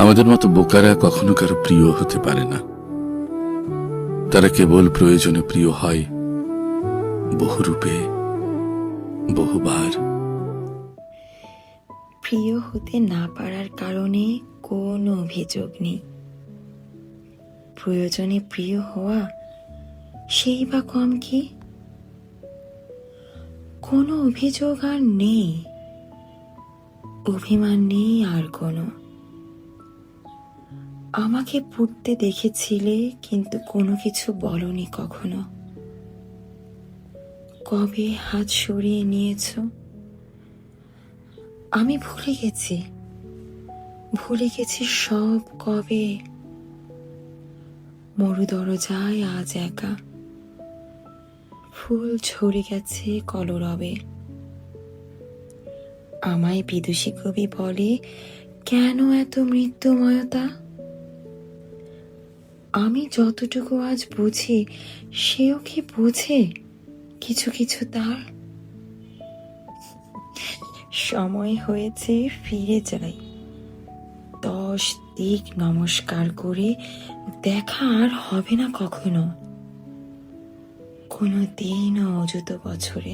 আমাদের মতো বোকারা কখনো কারো প্রিয় হতে পারে না। তারা কেবল প্রয়োজনে প্রিয় হয়, বহুরূপে, বহুবার। প্রিয় হতে না পারার কারণে কোনো অভিযোগ নেই। প্রয়োজনে প্রিয় হওয়া সেই বা কম কি? কোনো অভিযোগ আর নেই, অভিমান নেই আর কোনো। আমাকে পড়তে দেখেছিলে, কিন্তু কোনো কিছু বলনি কখনো। কবে হাত সরিয়ে নিয়েছ আমি ভুলে গেছি সব কবে। মরু দরজায় আজ একা, ফুল ঝরে গেছে কলরবে। আমায় বিদুষী কবি বলে, কেন এত মৃত্যুময়তা? আমি যতটুকু আজ বুঝি, সেও কি বোঝে কিছু কিছু তার? সময় হয়েছে ফিরে যাই, 10 দিক নমস্কার করে। দেখা আর হবে না কখনো, কোনো দিনও অযুত বছরে।